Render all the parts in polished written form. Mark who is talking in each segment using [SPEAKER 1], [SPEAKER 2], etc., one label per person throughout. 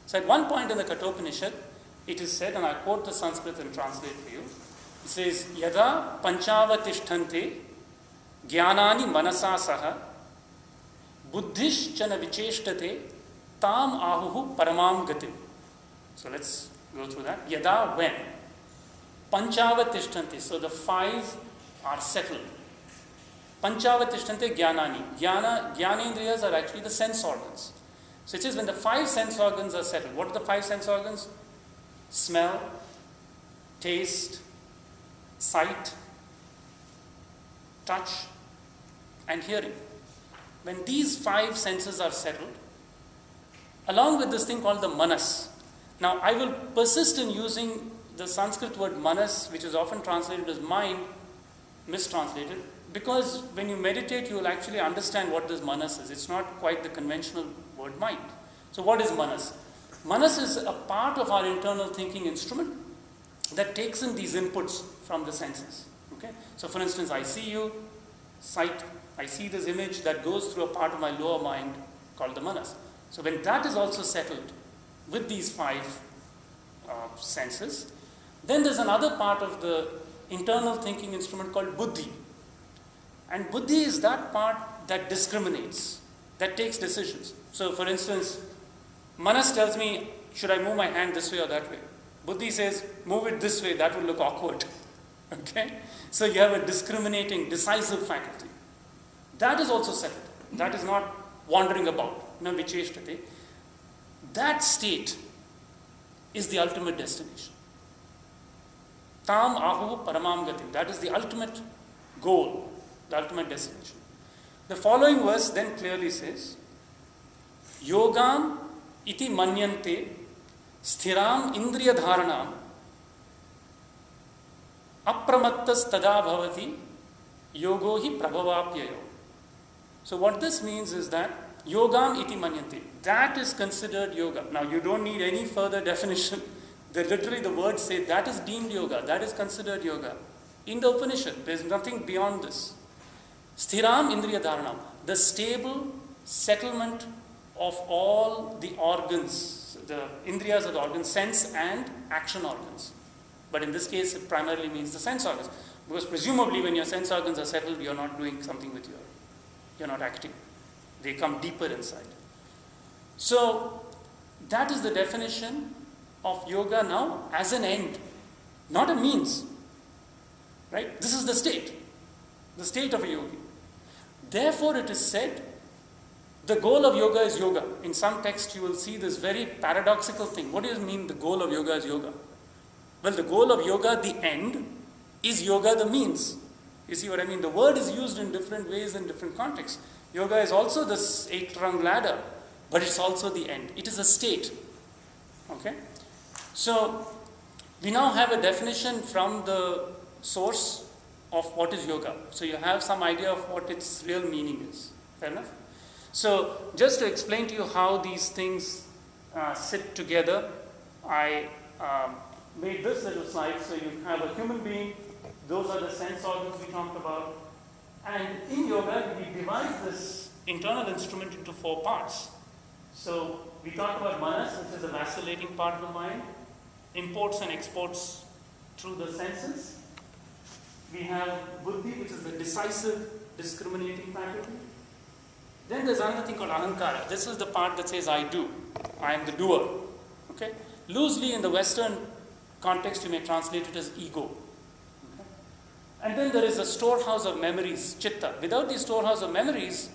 [SPEAKER 1] So at one point in the Kathopanishad, it is said, and I quote the Sanskrit and translate for you, it says, Yada panchavatishtante jnanani manasa saha buddhischana vicheshtate tam ahuhu paramam gatim. So let's go through that. Yada, when. Panchavatishtante, so the five are settled. Panchavatishtante jnanani. Jnanendriyas are actually the sense organs. So it says when the five sense organs are settled. What are the five sense organs? Smell, taste, sight, touch, and hearing. When these five senses are settled, along with this thing called the manas. Now I will persist in using the Sanskrit word manas, which is often translated as mind, mistranslated, because when you meditate, you will actually understand what this manas is. It's not quite the conventional word mind. So what is manas? Manas is a part of our internal thinking instrument that takes in these inputs from the senses. Okay? So for instance, I see you, sight, I see this image that goes through a part of my lower mind called the manas. So when that is also settled with these five senses, then there's another part of the internal thinking instrument called buddhi. And buddhi is that part that discriminates, that takes decisions. So for instance, manas tells me, should I move my hand this way or that way? Buddhi says, move it this way, that will look awkward. Okay? So you have a discriminating, decisive faculty. That is also settled. That is not wandering about. Na vicheshtate. That state is the ultimate destination. Tam ahu paramam gatim. That is the ultimate goal, the ultimate destination. The following verse then clearly says, Yogam iti manyante sthiram indriya dharanam apramattas tada bhavati yogo hi prabhavapyayo. So what this means is that Yogam iti manyante, that is considered yoga. Now you don't need any further definition. Literally the words say that is deemed yoga, that is considered yoga. In the Upanishad, there is nothing beyond this. Sthiram indriya dharanam, the stable settlement of all the organs. The indriyas are the organs, sense and action organs. But in this case, it primarily means the sense organs. Because presumably when your sense organs are settled, you're not doing something with you're not acting. They come deeper inside. So that is the definition of yoga now as an end, not a means. Right? This is the state of a yogi. Therefore it is said, the goal of yoga is yoga. In some text you will see this very paradoxical thing. What does it mean the goal of yoga is yoga? Well, the goal of yoga, the end, is yoga the means. You see what I mean? The word is used in different ways in different contexts. Yoga is also this 8-rung ladder, but it's also the end. It is a state. Okay? So, we now have a definition from the source of what is yoga. So you have some idea of what its real meaning is. Fair enough? So, just to explain to you how these things sit together, I made this little slide. So you have a human being, those are the sense organs we talked about. And in yoga, we divide this internal instrument into 4 parts. So we talked about manas, which is the vacillating part of the mind, imports and exports through the senses. We have buddhi, which is the decisive, discriminating faculty. Then there's another thing called ahankara. This is the part that says I do. I am the doer. Okay? Loosely in the Western context, you may translate it as ego. Okay? And then there is a storehouse of memories, chitta. Without the storehouse of memories,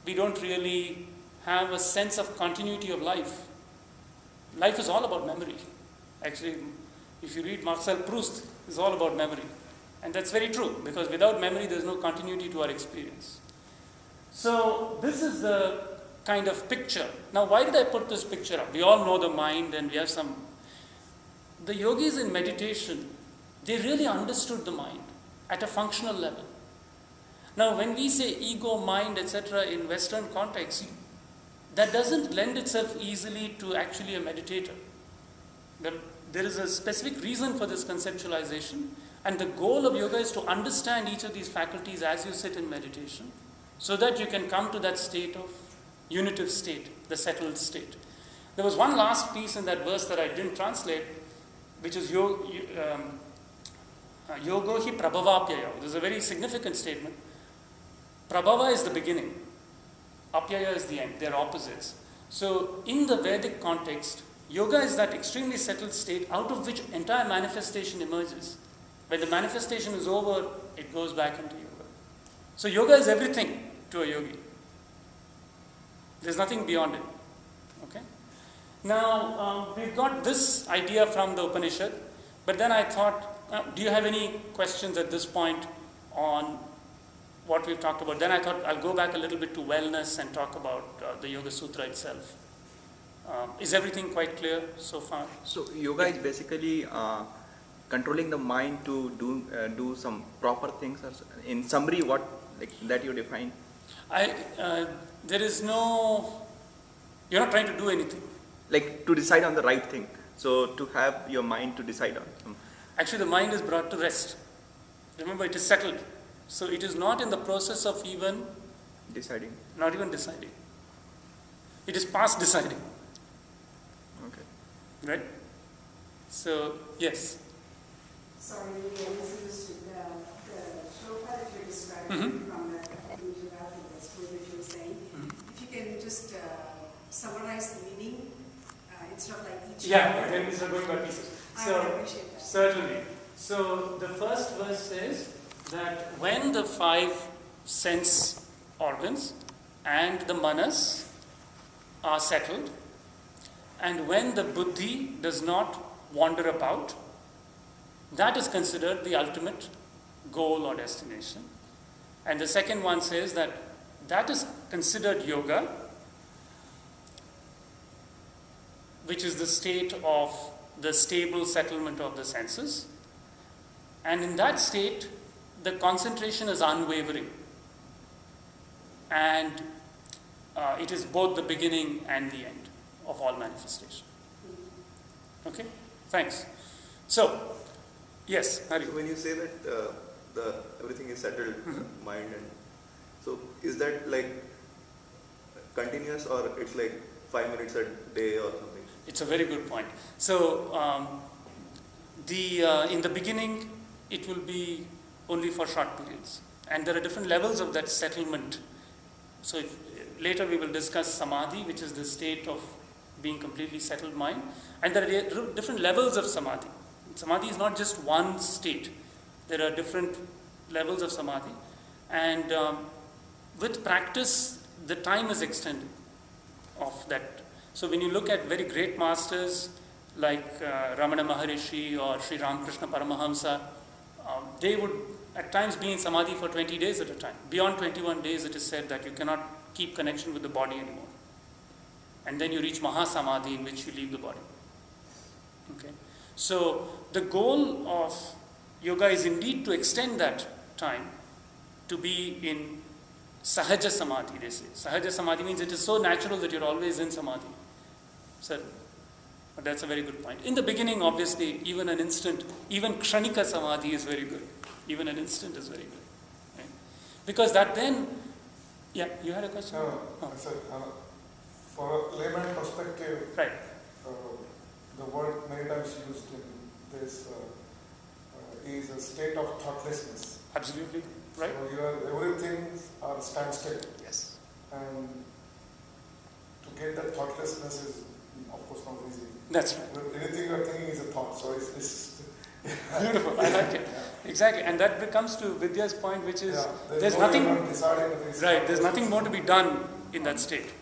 [SPEAKER 1] we don't really have a sense of continuity of life. Life is all about memory. Actually, if you read Marcel Proust, it's all about memory. And that's very true, because without memory, there's no continuity to our experience. So this is the kind of picture. Now, why did I put this picture up? We all know the mind, and we have some... The yogis in meditation, they really understood the mind at a functional level. Now, when we say ego, mind, etc. in Western context, that doesn't lend itself easily to actually a meditator. There is a specific reason for this conceptualization, and the goal of yoga is to understand each of these faculties as you sit in meditation, so that you can come to that state of unitive state, the settled state. There was one last piece in that verse that I didn't translate, which is yogo hi prabhavapyaya. This is a very significant statement. Prabhava is the beginning. Apyaya is the end. They're opposites. So in the Vedic context, yoga is that extremely settled state out of which entire manifestation emerges. When the manifestation is over, it goes back into yoga. So yoga is everything to a yogi. There's nothing beyond it. Okay? Now, we've got this idea from the Upanishad, but then I thought, do you have any questions at this point on what we've talked about? Then I thought I'll go back a little bit to wellness and talk about the Yoga Sutra itself. Is everything quite clear so far?
[SPEAKER 2] So yoga is basically controlling the mind to do some proper things. In summary, what that you define?
[SPEAKER 1] There is no. You're not trying to do anything.
[SPEAKER 2] Like to decide on the right thing. So to have your mind to decide on.
[SPEAKER 1] Actually, the mind is brought to rest. Remember, it is settled. So it is not in the process of even
[SPEAKER 2] deciding.
[SPEAKER 1] Not even deciding. It is past deciding.
[SPEAKER 2] Okay.
[SPEAKER 1] Right? So, yes.
[SPEAKER 3] Sorry, we misunderstood the shloka that you're describing from the Upanishad which you were saying. If you can just summarize the meaning, instead of like each
[SPEAKER 1] Yeah, then it's going by pieces.
[SPEAKER 3] I would appreciate that.
[SPEAKER 1] Certainly. So the first verse says that when the 5 sense organs and the manas are settled, and when the buddhi does not wander about, that is considered the ultimate goal or destination. And the second one says that that is considered yoga, which is the state of the stable settlement of the senses. And in that state, the concentration is unwavering. And it is both the beginning and the end of all manifestation. Okay? Thanks. So, yes, Hari.
[SPEAKER 4] When you say that everything is settled, mind, and so is that like continuous, or it's like 5 minutes a day or something?
[SPEAKER 1] It's a very good point. So, in the beginning, it will be only for short periods. And there are different levels of that settlement. So later we will discuss samadhi, which is the state of being completely settled mind. And there are different levels of samadhi. Samadhi is not just one state. There are different levels of samadhi. And with practice, the time is extended of that. So when you look at very great masters like Ramana Maharishi or Sri Ramakrishna Paramahamsa, they would at times be in samadhi for 20 days at a time. Beyond 21 days, it is said that you cannot keep connection with the body anymore. And then you reach Mahasamadhi, in which you leave the body. Okay. So the goal of yoga is indeed to extend that time to be in Sahaja Samadhi, they say. Sahaja Samadhi means it is so natural that you're always in samadhi. So, but that's a very good point. In the beginning, obviously, even an instant, even Kshanika Samadhi is very good. Even an instant is very good. Right? Because that then, yeah, you had a question?
[SPEAKER 5] I said, for a layman perspective,
[SPEAKER 1] right.
[SPEAKER 5] The word many times used in this is a state of thoughtlessness.
[SPEAKER 1] Absolutely, right.
[SPEAKER 5] So everything are standstill.
[SPEAKER 1] Yes.
[SPEAKER 5] And to get that thoughtlessness is, of course, not easy.
[SPEAKER 1] That's right.
[SPEAKER 5] Anything you're thinking is a thought, so it's
[SPEAKER 1] beautiful, I like it. Exactly, and that comes to Vidya's point, which is there's
[SPEAKER 5] no
[SPEAKER 1] nothing
[SPEAKER 5] right.
[SPEAKER 1] There's nothing more to be done in that state.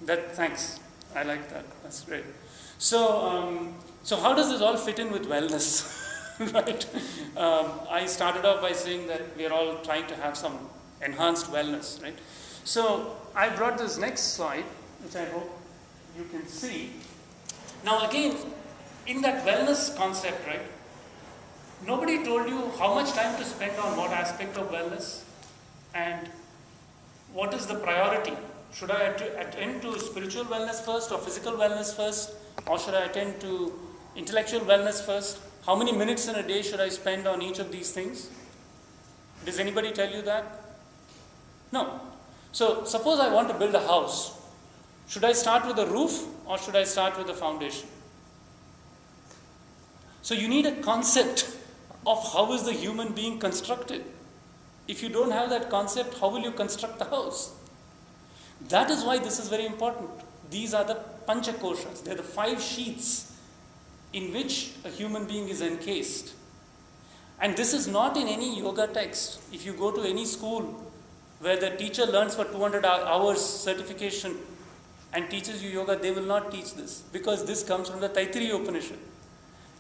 [SPEAKER 1] Thanks, I like that. That's great. So, so how does this all fit in with wellness? Right? I started off by saying that we are all trying to have some enhanced wellness, right? So I brought this next slide, which I hope you can see. Now again, in that wellness concept, right? Nobody told you how much time to spend on what aspect of wellness and what is the priority. Should I attend to spiritual wellness first or physical wellness first, or should I attend to intellectual wellness first? How many minutes in a day should I spend on each of these things? Does anybody tell you that? No. So suppose I want to build a house. Should I start with the roof or should I start with the foundation? So you need a concept of how is the human being constructed. If you don't have that concept, how will you construct the house? That is why this is very important. These are the panchakoshas. They are the 5 sheets in which a human being is encased. And this is not in any yoga text. If you go to any school where the teacher learns for 200 hours certification and teaches you yoga, they will not teach this, because this comes from the Taittiriya Upanishad.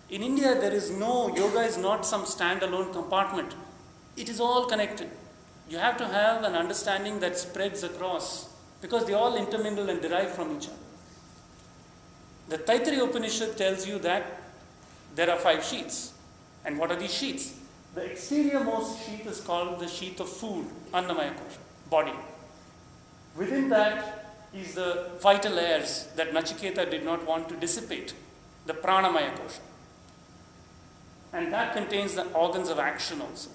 [SPEAKER 1] In India, there is no, yoga is not some standalone compartment. It is all connected. You have to have an understanding that spreads across, because they all intermingle and derive from each other. The Taittiriya Upanishad tells you that there are 5 sheets. And what are these sheets? The exteriormost sheet is called the sheet of food, Annamaya Kosha, body. Within that is the vital airs that Nachiketa did not want to dissipate, the Pranamaya Kosha. And that contains the organs of action also.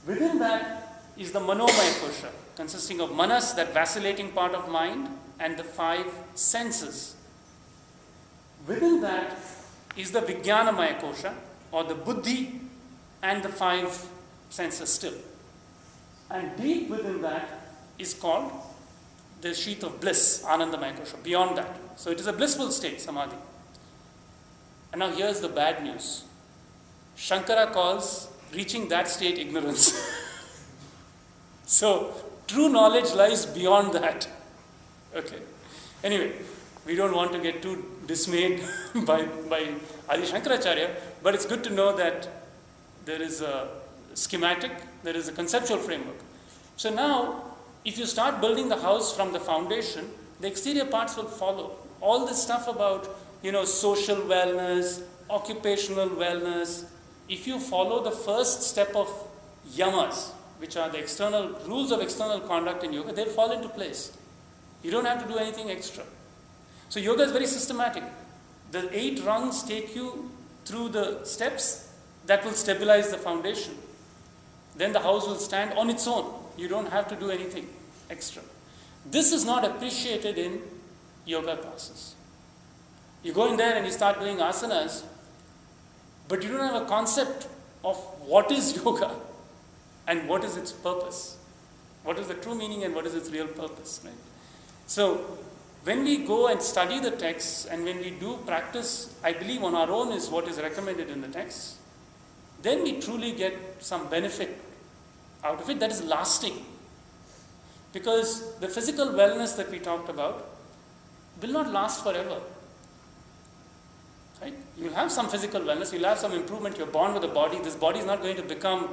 [SPEAKER 1] Within that is the Manomaya Kosha, consisting of manas, that vacillating part of mind, and the 5 senses. Within that is the Vijnanamaya Kosha, or the buddhi, and the 5 senses still. And deep within that is called the sheath of bliss, Anandamaya Kosha, beyond that. So it is a blissful state, samadhi. And now here's the bad news. Shankara calls reaching that state ignorance. So true knowledge lies beyond that. Okay. Anyway, we don't want to get too dismayed by Adi Shankaracharya, but it's good to know that there is a schematic, there is a conceptual framework. So now, if you start building the house from the foundation, the exterior parts will follow. All this stuff about, social wellness, occupational wellness, if you follow the first step of yamas, which are the external rules of external conduct in yoga, they'll fall into place. You don't have to do anything extra. So yoga is very systematic. The 8 rungs take you through the steps that will stabilize the foundation. Then the house will stand on its own. You don't have to do anything extra. This is not appreciated in yoga classes. You go in there and you start doing asanas, but you don't have a concept of what is yoga and what is its purpose. What is the true meaning and what is its real purpose, right? So, when we go and study the texts and when we do practice, I believe on our own is what is recommended in the texts, then we truly get some benefit out of it that is lasting. Because the physical wellness that we talked about will not last forever. Right? You'll have some physical wellness, you'll have some improvement, you're born with a body. This body is not going to become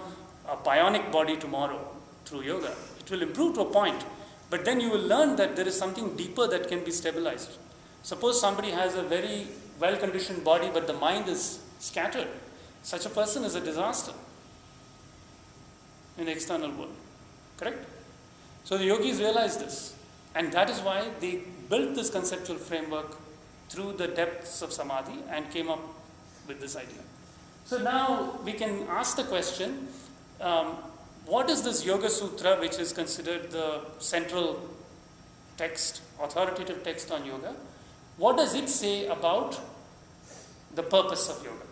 [SPEAKER 1] a bionic body tomorrow through yoga. It will improve to a point. But then you will learn that there is something deeper that can be stabilized. Suppose somebody has a very well-conditioned body, but the mind is scattered. Such a person is a disaster in the external world. Correct? So the yogis realized this. And that is why they built this conceptual framework through the depths of samadhi and came up with this idea. So now we can ask the question, what is this Yoga Sutra, which is considered the central text, authoritative text on yoga? What does it say about the purpose of yoga?